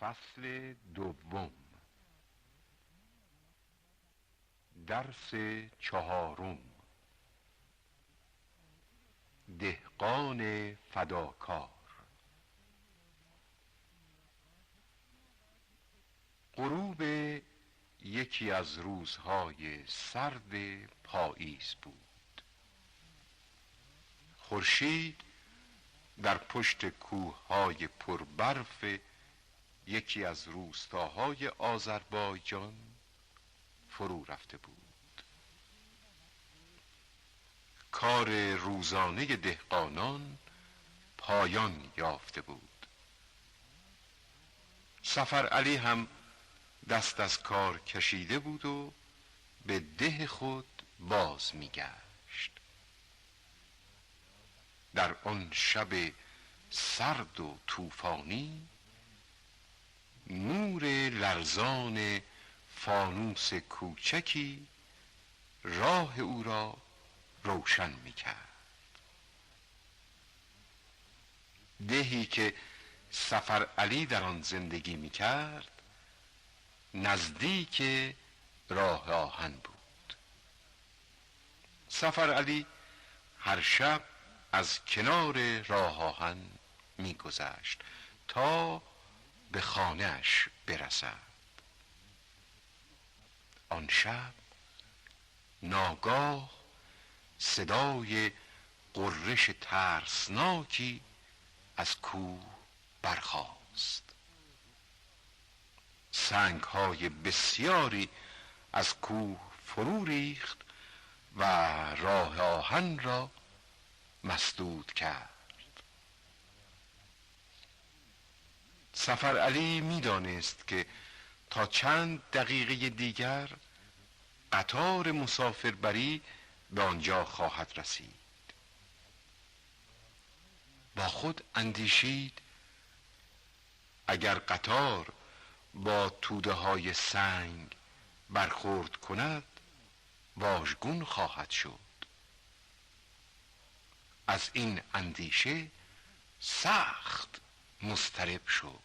فصل دوم. درس چهارم. دهقان فداکار. غروب یکی از روزهای سرد پاییز بود. خورشید در پشت کوههای پربرف یکی از روستاهای آذربایجان فرو رفته بود. کار روزانه دهقانان پایان یافته بود. سفرعلی هم دست از کار کشیده بود و به ده خود باز میگشت. در آن شب سرد و طوفانی نور لرزان فانوس کوچکی راه او را روشن می‌کرد. دهی که سفرعلی در آن زندگی می‌کرد نزدیک راه آهن بود. سفرعلی هر شب از کنار راه آهن می‌گذشت تا به خانه‌اش برسد. آن شب ناگاه صدای غرش ترسناکی از کوه برخاست. سنگ‌های بسیاری از کوه فرو ریخت و راه آهن را مسدود کرد. سفرعلی می‌دانست که تا چند دقیقه دیگر قطار مسافربری به آنجا خواهد رسید. با خود اندیشید اگر قطار با توده‌های سنگ برخورد کند واژگون خواهد شد. از این اندیشه سخت مضطرب شد.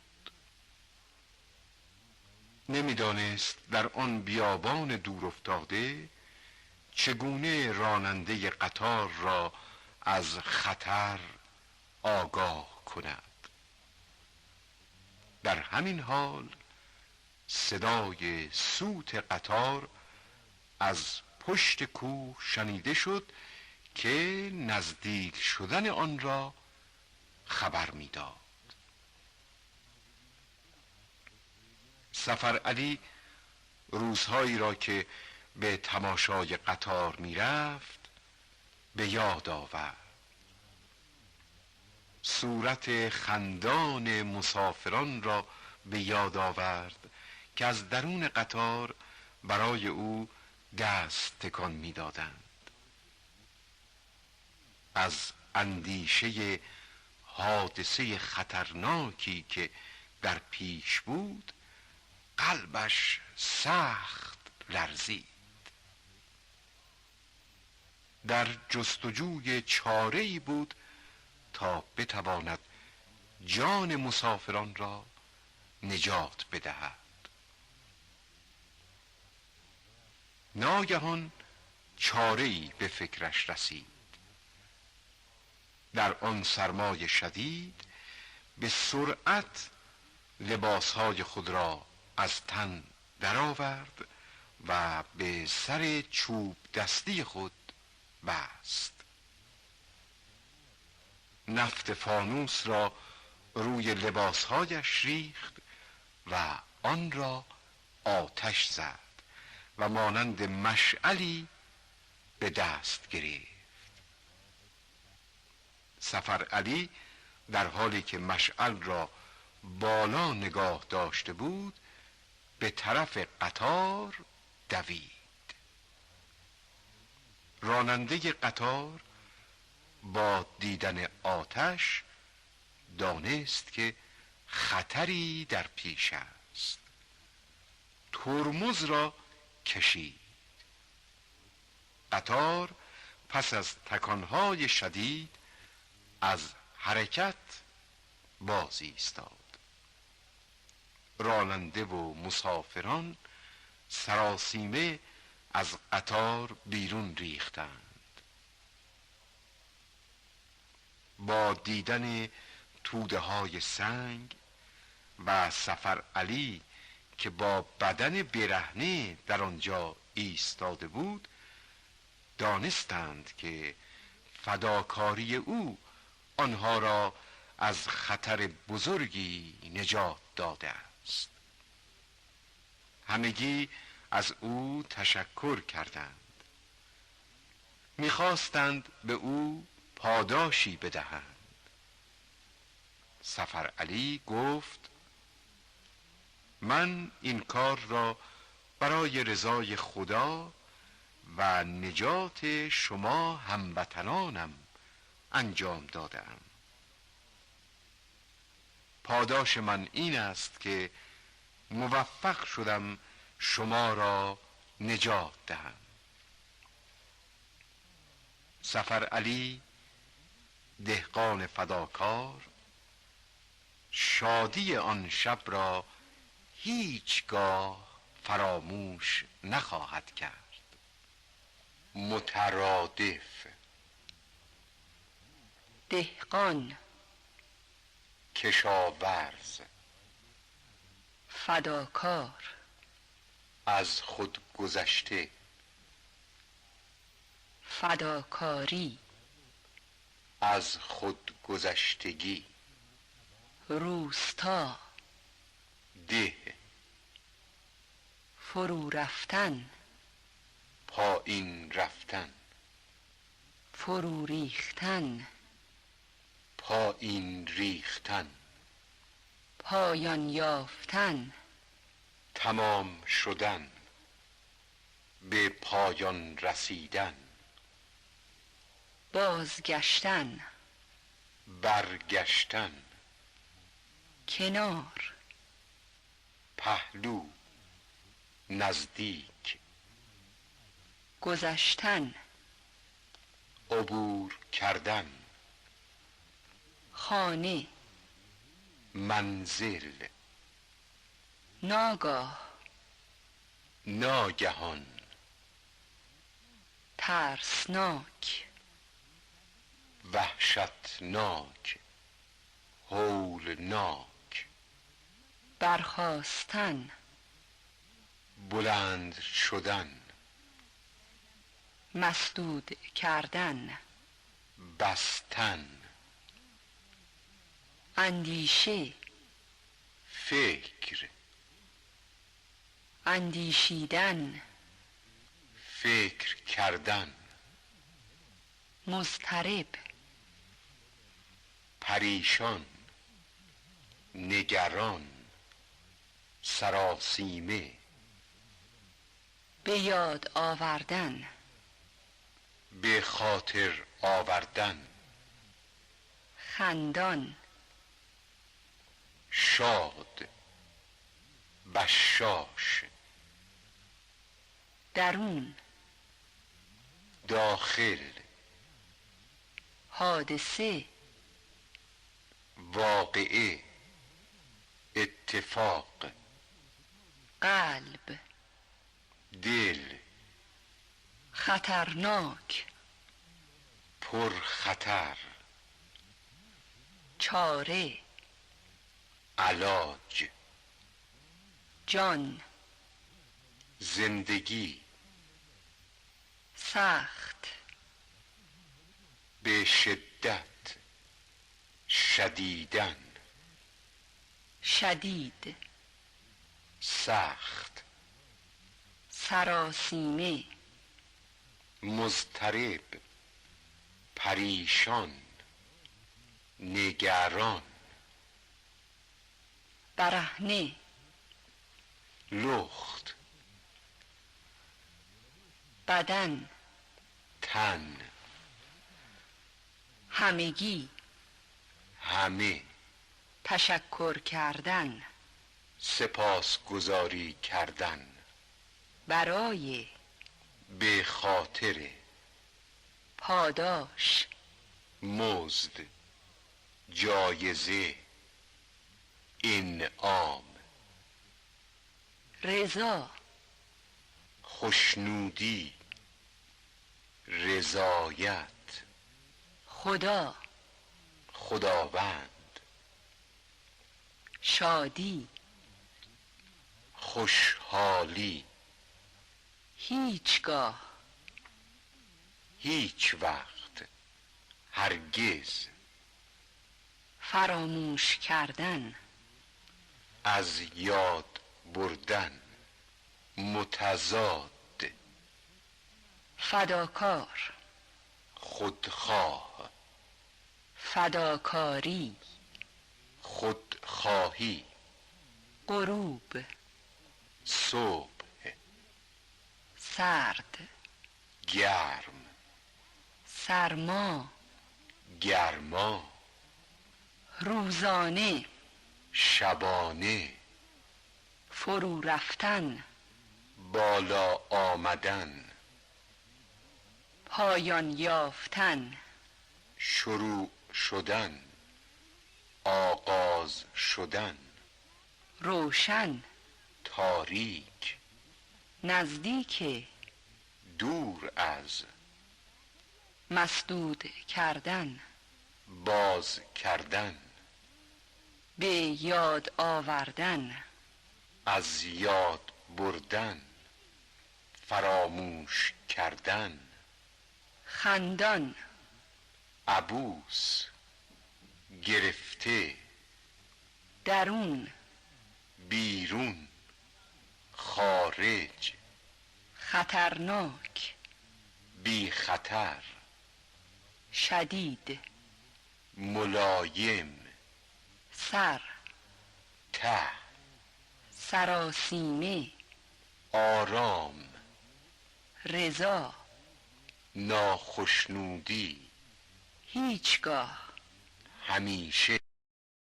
نمیدانست در آن بیابان دور افتاده چگونه راننده قطار را از خطر آگاه کند. در همین حال صدای سوت قطار از پشت کوه شنیده شد که نزدیک شدن آن را خبر می‌داد. سفرعلی روزهایی را که به تماشای قطار می‌رفت به یاد آورد. صورت خندان مسافران را به یاد آورد که از درون قطار برای او دست تکان می‌دادند. از اندیشه حادثه خطرناکی که در پیش بود قلبش سخت لرزید. در جستجوی چاره‌ای بود تا بتواند جان مسافران را نجات بدهد. ناگهان چاره‌ای به فکرش رسید. در آن سرمای شدید به سرعت لباسهای خود را از تن درآورد و به سر چوب دستی خود بست. نفت فانوس را روی لباسهایش ریخت و آن را آتش زد و مانند مشعلی به دست گرفت. سفرعلی در حالی که مشعل را بالا نگاه داشته بود به طرف قطار دوید. راننده قطار با دیدن آتش دانست که خطری در پیش است. ترمز را کشید. قطار پس از تکانهای شدید از حرکت باز ایستاد. راننده و مسافران سراسیمه از قطار بیرون ریختند. با دیدن توده های سنگ و سفر علی که با بدن برهنه در آنجا ایستاده بود، دانستند که فداکاری او آنها را از خطر بزرگی نجات داده است. همگی از او تشکر کردند. می‌خواستند به او پاداشی بدهند. سفر علی گفت: من این کار را برای رضای خدا و نجات شما هموطنانم انجام دادم. پاداش من این است که موفق شدم شما را نجات دهم. سفر علی، دهقان فداکار، شادی آن شب را هیچگاه فراموش نخواهد کرد. مترادف: دهقان، کشاورز، فداکار، از خود گذشته، فداکاری، از خود گذشتگی، روستا، ده، فرو رفتن، پایین رفتن، فرو ریختن، پایین ریختن، پایان یافتن، تمام شدن، به پایان رسیدن، بازگشتن، برگشتن، کنار، پهلو، نزدیک، گذشتن، عبور کردن، خانه، منزل، ناگاه، ناگهان، ترسناک، وحشتناک، هولناک، برخاستن، بلند شدن، مسدود کردن، بستن، اندیشه، فکر، اندیشیدن، فکر کردن، مضطرب، پریشان، نگران، سراسیمه، به یاد آوردن، به خاطر آوردن، خندان، شاد، بشاش، درون، داخل، حادثه، واقعه، اتفاق، قلب، دل، خطرناک، پرخطر، چاره، علاج، جان، زندگی، سخت، به شدت، شدیدن، شدید، سخت، سراسیمه، مضطرب، پریشان، نگران، برهنه، لخت، بدن، تن، همگی، همه، تشکر کردن، سپاسگزاری کردن، برای، به خاطر، پاداش، مزد، جایزه، انعام، رضا، خوشنودی، رضایت، خدا، خداوند، شادی، خوشحالی، هیچگاه، هیچ وقت، هرگز، فراموش کردن، از یاد بردن، متضاد، فداکار، خودخواه، فداکاری، خودخواهی، غروب، صبح، سرد، گرم، سرما، گرما، روزانه، شبانه، فرو رفتن، بالا آمدن، پایان یافتن، شروع شدن، آغاز شدن، روشن، تاریک، نزدیک، دور از، مسدود کردن، باز کردن، به یاد آوردن، از یاد بردن، فراموش کردن، خندان، عبوس، گرفته، درون، بیرون، خارج، خطرناک، بی خطر، شدید، ملایم، سر، ته، سراسیمه، آرام، رضا، ناخشنودی، هیچگاه، همیشه،